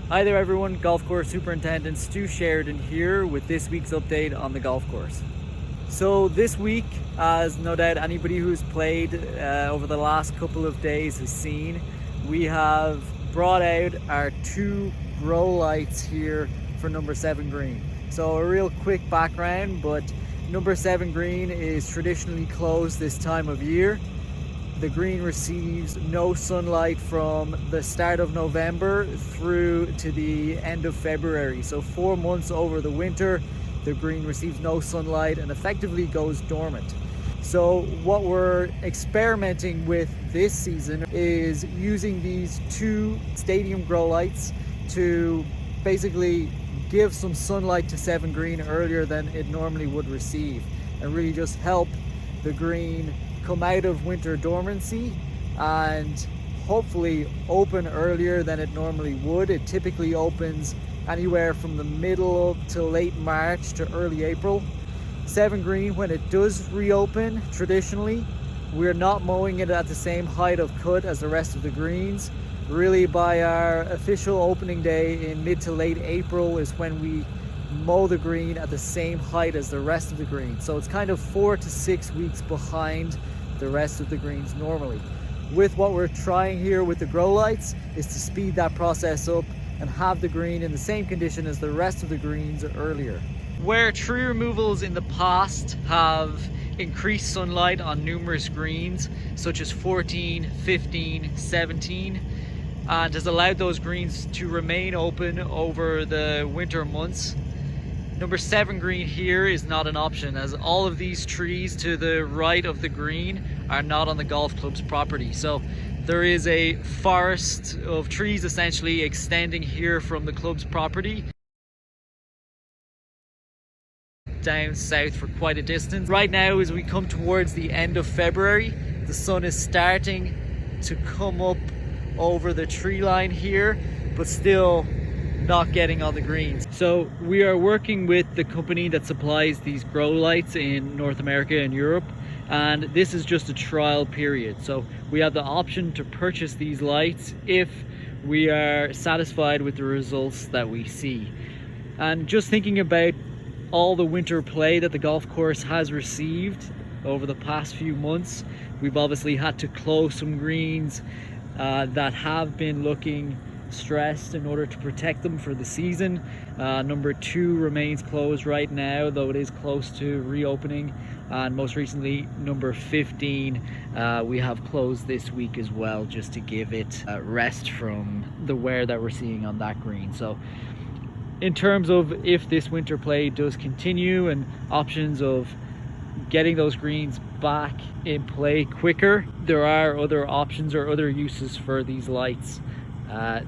Hi there everyone, Golf Course Superintendent Stu Sheridan here with this week's update on the golf course. So this week, as no doubt anybody who's played over the last couple of days has seen, we have brought out our two grow lights here for number 7 green. So a real quick background, but number 7 green is traditionally closed this time of year. The green receives no sunlight from the start of November through to the end of February. So 4 months over the winter, the green receives no sunlight and effectively goes dormant. So what we're experimenting with this season is using these two stadium grow lights to basically give some sunlight to 7 green earlier than it normally would receive, and really just help the green come out of winter dormancy and hopefully open earlier than it normally would. It typically opens anywhere from the middle to late March to early April. 7 green, when it does reopen, traditionally we're not mowing it at the same height of cut as the rest of the greens. Really, by our official opening day in mid to late April is when we mow the green at the same height as the rest of the green. So it's kind of 4 to 6 weeks behind the rest of the greens normally. With what we're trying here with the grow lights is to speed that process up and have the green in the same condition as the rest of the greens earlier. Where tree removals in the past have increased sunlight on numerous greens, such as 14, 15, 17, and has allowed those greens to remain open over the winter months, number 7 green here is not an option, as all of these trees to the right of the green are not on the golf club's property. So there is a forest of trees essentially extending here from the club's property down south for quite a distance. Right now, as we come towards the end of February, the sun is starting to come up over the tree line here, but still not getting on the greens. So we are working with the company that supplies these grow lights in North America and Europe, and this is just a trial period. So we have the option to purchase these lights if we are satisfied with the results that we see. And just thinking about all the winter play that the golf course has received over the past few months, we've obviously had to close some greens that have been looking stressed in order to protect them for the season. Number 2 remains closed right now, though it is close to reopening, and most recently number 15 we have closed this week as well, just to give it rest from the wear that we're seeing on that green. So in terms of if this winter play does continue and options of getting those greens back in play quicker, there are other options or other uses for these lights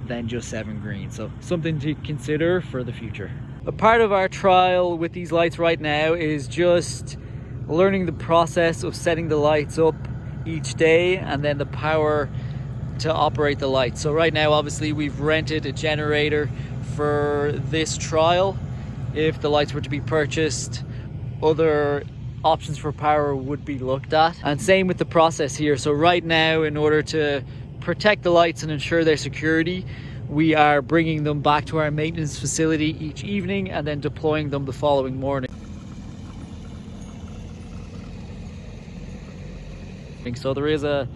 than just 7 green. So something to consider for the future. A part of our trial with these lights right now is just learning the process of setting the lights up each day and then the power to operate the lights. So right now, obviously, we've rented a generator for this trial. If the lights were to be purchased, other options for power would be looked at, and same with the process here. So right now, in order to protect the lights and ensure their security, we are bringing them back to our maintenance facility each evening and then deploying them the following morning. So there is a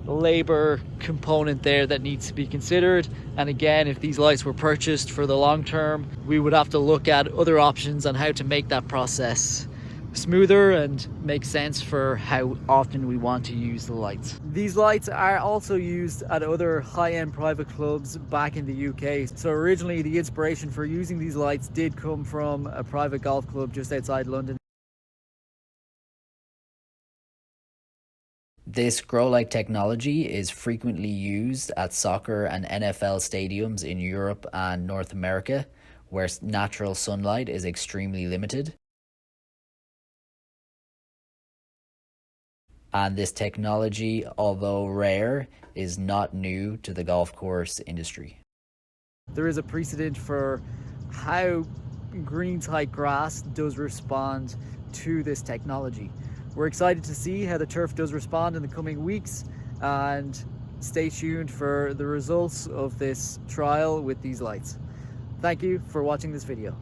labor component there that needs to be considered, and again, if these lights were purchased for the long term, we would have to look at other options on how to make that process smoother and make sense for how often we want to use the lights. These lights are also used at other high-end private clubs back in the UK. So originally the inspiration for using these lights did come from a private golf club just outside London. This grow light technology is frequently used at soccer and NFL stadiums in Europe and North America, where natural sunlight is extremely limited. And this technology, although rare, is not new to the golf course industry. There is a precedent for how green type grass does respond to this technology. We're excited to see how the turf does respond in the coming weeks, and stay tuned for the results of this trial with these lights. Thank you for watching this video.